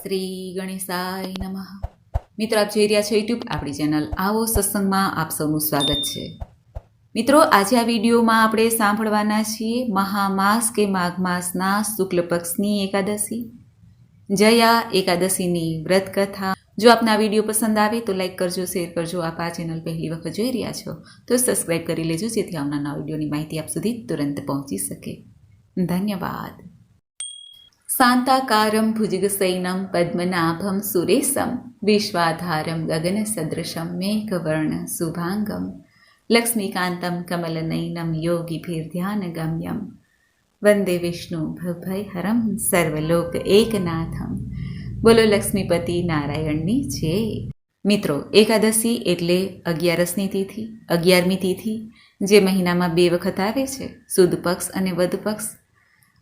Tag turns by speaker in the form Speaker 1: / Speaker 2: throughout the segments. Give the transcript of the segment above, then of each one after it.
Speaker 1: શ્રી ગણેશાય નમઃ. મિત્રો, આપ જોઈ રહ્યા છો યુટ્યુબ આપણી ચેનલ આવો સત્સંગમાં આપ સૌનું સ્વાગત છે. મિત્રો, આજે આ વિડીયોમાં આપણે સાંભળવાના છીએ મહામાસ કે માઘ માસના શુક્લ પક્ષની એકાદશી જયા એકાદશીની વ્રત કથા. જો આપને આ વિડીયો પસંદ આવે તો લાઈક કરજો, શેર કરજો. આપ આ ચેનલ પહેલી વખત જોઈ રહ્યા છો તો સબસ્ક્રાઈબ કરી લેજો, જેથી આવનારા વિડીયોની માહિતી આપ સુધી તુરંત પહોંચી શકે. ધન્યવાદ. શાંતાકારમ ભુજગશયનમ પદ્મનાભમ સુરેશમ વિશ્વાધારમ ગગનસદૃશમ મેઘવર્ણ શુભાંગમ લક્ષ્મીકાંતમ કમલનયનમ યોગીભિર્ધ્યાનગમ્યમ વંદે વિષ્ણુ ભવભયહરમ સર્વલોક એકનાથમ. બોલો લક્ષ્મીપતિ નારાયણની જય. મિત્રો, એકાદશી એટલે 11મી તિથિ, 11મી તિથિ જે મહિનામાં 2 વખત આવે છે, સુદ પક્ષ અને વદ પક્ષ.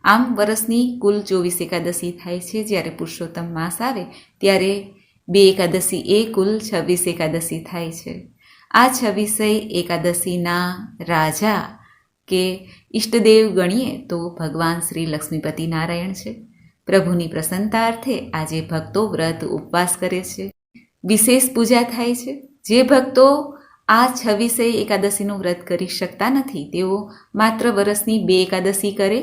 Speaker 1: આમ વર્ષની કુલ 24 એકાદશી થાય છે. જ્યારે પુરુષોત્તમ માસ આવે ત્યારે 2 એકાદશી એ કુલ 26 એકાદશી થાય છે. આ 26 એકાદશીના રાજા કે ઈષ્ટદેવ ગણીએ તો ભગવાન શ્રી લક્ષ્મીપતિ નારાયણ છે. પ્રભુની પ્રસન્નતાર્થે આજે ભક્તો વ્રત ઉપવાસ કરે છે, વિશેષ પૂજા થાય છે. જે ભક્તો આ 26 એકાદશીનું વ્રત કરી શકતા નથી તેઓ માત્ર વર્ષની 2 એકાદશી કરે.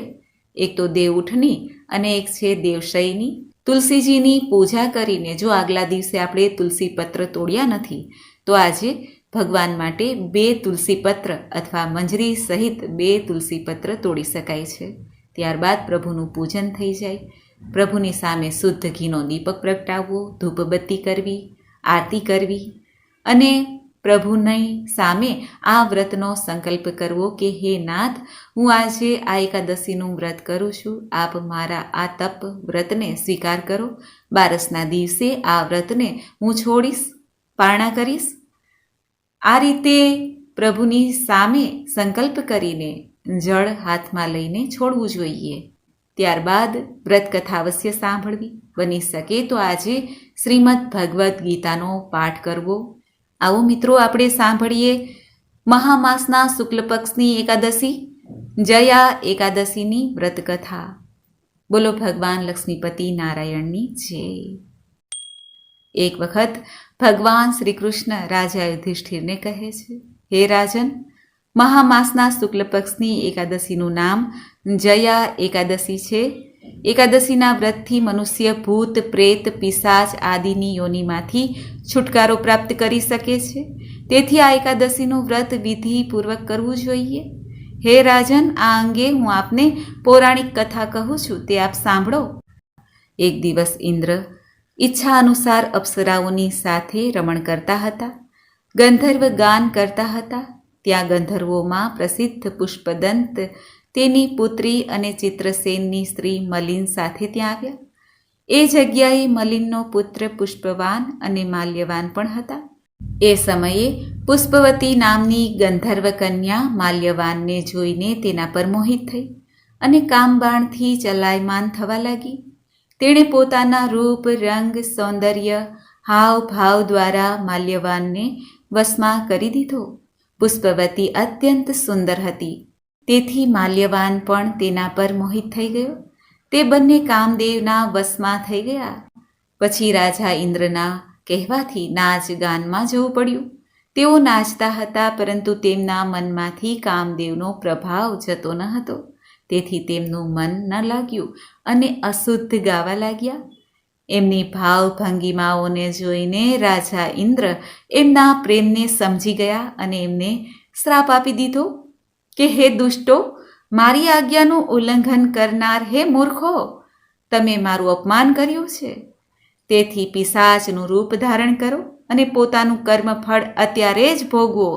Speaker 1: એક તો દેવઉઠની અને એક છે દેવશયની. તુલસીજીની પૂજા કરીને જો આગલા દિવસે આપણે તુલસી પત્ર તોડ્યા નથી તો આજે ભગવાન માટે 2 તુલસી પત્ર અથવા મંજરી સહિત 2 તુલસી પત્ર તોડી શકાય છે. ત્યારબાદ પ્રભુનું પૂજન થઈ જાય. પ્રભુની સામે શુદ્ધ ઘીનો દીપક પ્રગટાવવો, ધૂપબત્તી કરવી, આરતી કરવી અને પ્રભુની સામે આ વ્રતનો સંકલ્પ કરવો કે હે નાથ, હું આજે આ એકાદશીનું વ્રત કરું છું. આપ મારા આ તપ વ્રતને સ્વીકાર કરો. બારસના દિવસે આ વ્રતને હું છોડીશ, પારણા કરીશ. આ રીતે પ્રભુની સામે સંકલ્પ કરીને જળ હાથમાં લઈને છોડવું જોઈએ. ત્યારબાદ વ્રત કથા અવશ્ય સાંભળવી. બની શકે તો આજે શ્રીમદ ભગવદ્ ગીતાનો પાઠ કરવો. આવો મિત્રો, આપણે સાંભળીએ મહામાસના શુક્લ પક્ષની એકાદશી જયા એકાદશીની વ્રત કથા. બોલો ભગવાન લક્ષ્મીપતિ નારાયણની જય. એક વખત ભગવાન શ્રી કૃષ્ણ રાજા યુધિષ્ઠિરને કહે છે, હે રાજન, મહામાસના શુક્લ પક્ષની એકાદશીનું નામ જયા એકાદશી છે. એકાદશીના વ્રતથી મનુષ્ય ભૂત, પ્રેત, પિશાચ આદિની યોનિમાંથી છુટકારો પ્રાપ્ત કરી શકે છે. તેથી આ એકાદશીનું વ્રત વિધિપૂર્વક કરવું જોઈએ. હે રાજન, આ અંગે હું આપને પૌરાણિક કથા કહું છું, તે આપ સાંભળો. એક દિવસ ઇન્દ્ર ઈચ્છા અનુસાર અપ્સરાઓની સાથે રમણ કરતા હતા, ગંધર્વ ગાન કરતા હતા. ત્યાં ગંધર્વોમાં પ્રસિદ્ધ પુષ્પદંત તેની પુત્રી અને ચિત્રસેનની સ્ત્રી મલિન સાથે ત્યાં આવ્યા. એ જગ્યાએ મલિનનો પુત્ર પુષ્પવાન અને માલ્યવાન પણ હતા. એ સમયે પુષ્પવતી નામની ગંધર્વ કન્યા માલ્યવાનને જોઈને તેના પર મોહિત થઈ અને કામબાણથી ચલાયમાન થવા લાગી. તેણે પોતાના રૂપ, રંગ, સૌંદર્ય, હાવ ભાવ દ્વારા માલ્યવાનને વશમાં કરી દીધો. પુષ્પવતી અત્યંત સુંદર હતી, તેથી માલ્યવાન પણ તેના પર મોહિત થઈ ગયો. તે બંને કામદેવના વશમાં થઈ ગયા. પછી રાજા ઇન્દ્રના કહેવાથી નાચ ગાનમાં જવું પડ્યું. તેઓ નાચતા હતા, પરંતુ તેમના મનમાંથી કામદેવનો પ્રભાવ જતો ન હતો. તેથી તેમનું મન ન લાગ્યું અને અશુદ્ધ ગાવા લાગ્યા. એમની ભાવ ભંગીમાઓને જોઈને રાજા ઇન્દ્ર એમના પ્રેમને સમજી ગયા અને એમને શ્રાપ આપી દીધો કે હે દુષ્ટો, મારી આજ્ઞાનું ઉલ્લંઘન કરનાર હે મૂર્ખો, તમે મારું અપમાન કર્યું છે. તેથી પિશાચનું રૂપ ધારણ કરો અને પોતાનું કર્મફળ અત્યારે જ ભોગવો.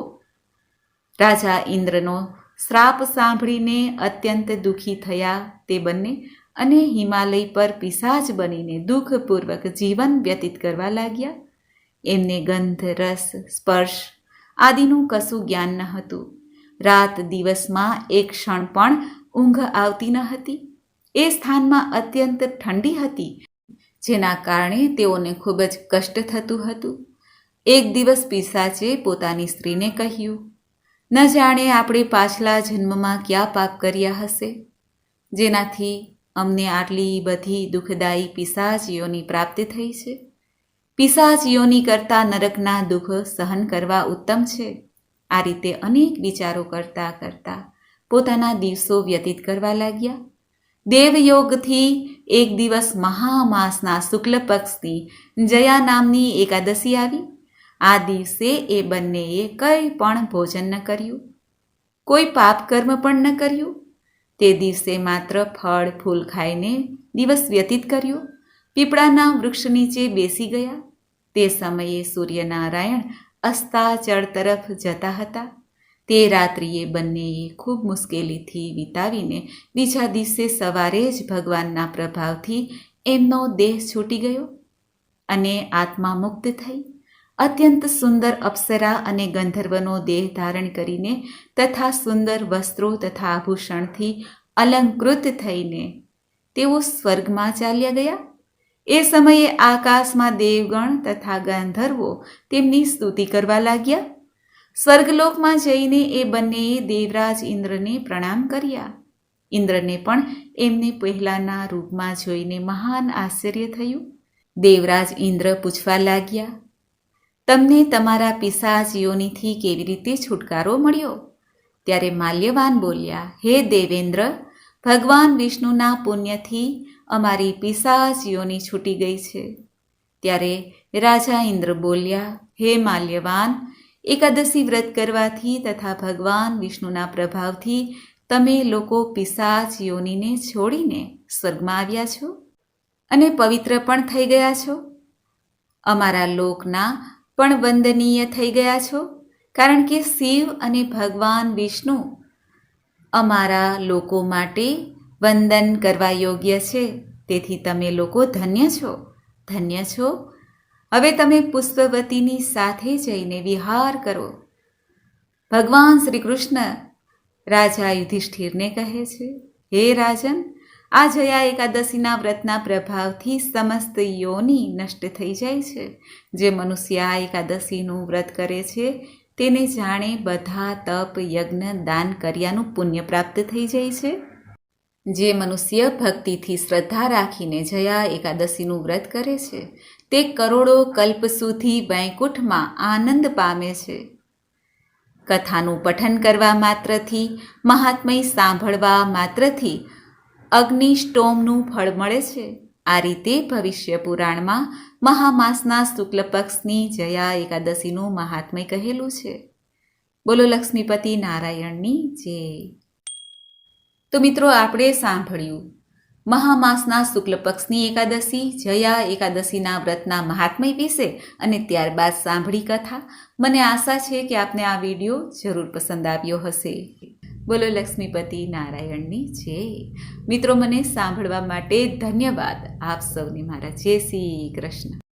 Speaker 1: રાજા ઇન્દ્રનો શ્રાપ સાંભળીને અત્યંત દુઃખી થયા તે બંને અને હિમાલય પર પિશાચ બનીને દુઃખપૂર્વક જીવન વ્યતીત કરવા લાગ્યા. એમને ગંધ, રસ, સ્પર્શ આદિનું કશું જ્ઞાન ન હતું. રાત દિવસમાં એક ક્ષણ પણ ઊંઘ આવતી ન હતી. એ સ્થાનમાં અત્યંત ઠંડી હતી, જેના કારણે તેઓને ખૂબ જ કષ્ટ થતું હતું. એક દિવસ પિશાચે પોતાની સ્ત્રીને કહ્યું, ન જાણે આપણે પાછલા જન્મમાં ક્યાં પાપ કર્યા હશે, જેનાથી અમને આટલી બધી દુઃખદાયી પિશાચીઓની પ્રાપ્તિ થઈ છે? પિશાચીઓની કરતાં નરકના દુઃખ સહન કરવા ઉત્તમ છે. આ રીતે અનેક વિચારો કરતા કરતા પોતાના દિવસો વ્યતીત કરવા લાગ્યા. દેવયોગથી એક દિવસ મહામાસના શુક્લ પક્ષની જયા નામની એકાદશી આવી. આ દિવસે એ બંનેએ કંઈ પણ ભોજન ન કર્યું, કોઈ પાપ કર્મ પણ ન કર્યું. તે દિવસે માત્ર ફળ ફૂલ ખાઈને દિવસ વ્યતીત કર્યો. પીપળાના વૃક્ષ નીચે બેસી ગયા. તે સમયે સૂર્યનારાયણ અસ્તાચળ તરફ જતા હતા. તે રાત્રિએ બંનેએ ખૂબ મુશ્કેલીથી વિતાવીને બીજા દિવસે સવારે જ ભગવાનના પ્રભાવથી એમનો દેહ છૂટી ગયો અને આત્મા મુક્ત થઈ અત્યંત સુંદર અપ્સરા અને ગંધર્વનો દેહ ધારણ કરીને તથા સુંદર વસ્ત્રો તથા આભૂષણથી અલંકૃત થઈને તેઓ સ્વર્ગમાં ચાલ્યા ગયા. એ સમયે આકાશમાં દેવગણ તથા ગંધર્વો તેમની સ્તુતિ કરવા લાગ્યા. સ્વર્ગલોકમાં જઈને એ બંનેએ દેવરાજ ઇન્દ્રને પ્રણામ કર્યા. ઇન્દ્રને પણ એમને પહેલાંના રૂપમાં જોઈને મહાન આશ્ચર્ય થયું. દેવરાજ ઇન્દ્ર પૂછવા લાગ્યા, તમને તમારા પિશાચીઓનીથી કેવી રીતે છુટકારો મળ્યો? ત્યારે માલ્યવાન બોલ્યા, હે દેવેન્દ્ર, ભગવાન વિષ્ણુના પુણ્યથી અમારી પિશાચીઓની છૂટી ગઈ છે. ત્યારે રાજા ઇન્દ્ર બોલ્યા, હે માલ્યવાન, એકાદશી વ્રત કરવાથી તથા ભગવાન વિષ્ણુના પ્રભાવથી તમે લોકો પિશાચીઓનીને છોડીને સ્વર્ગમાં આવ્યા છો અને પવિત્ર પણ થઈ ગયા છો. અમારા લોકના પણ વંદનીય થઈ ગયા છો, કારણ કે શિવ અને ભગવાન વિષ્ણુ અમારા લોકો માટે વંદન કરવા યોગ્ય છે. તેથી તમે લોકો ધન્ય છો, ધન્ય છો. હવે તમે પુષ્પવતીની સાથે જઈને વિહાર કરો. ભગવાન શ્રી કૃષ્ણ રાજા યુધિષ્ઠિરને કહે છે, હે રાજન, આ જયા એકાદશીના વ્રતના પ્રભાવથી સમસ્ત યોનિ નષ્ટ થઈ જાય છે. જે મનુષ્ય આ એકાદશીનું વ્રત કરે છે તેને જાણે બધા તપ યજ્ઞ દાન કર્યાનું પુણ્ય પ્રાપ્ત થઈ જાય છે. જે મનુષ્ય ભક્તિથી શ્રદ્ધા રાખીને જયા એકાદશીનું વ્રત કરે છે તે કરોડો કલ્પ સુધી વૈકુંઠમાં આનંદ પામે છે. કથાનું પઠન કરવા માત્રથી, મહાત્મય સાંભળવા માત્રથી અગ્નિષ્ટોમનું ફળ મળે છે. આ રીતે ભવિષ્ય પુરાણમાં મહામાસના શુક્લ પક્ષની જયા એકાદશીનું મહાત્મય કહેલું છે. બોલો લક્ષ્મીપતિ નારાયણની જય. તો મિત્રો, આપણે સાંભળ્યું મહામાસના શુક્લ પક્ષની એકાદશી, જયા એકાદશીના વ્રતના મહાત્મય વિશે અને ત્યારબાદ સાંભળી કથા. મને આશા છે કે આપને આ વિડીયો જરૂર પસંદ આવ્યો હશે. બોલો લક્ષ્મીપતિ નારાયણની જય. મિત્રો, મને સાંભળવા માટે ધન્યવાદ. આપ સૌને મારા જય શ્રી કૃષ્ણ.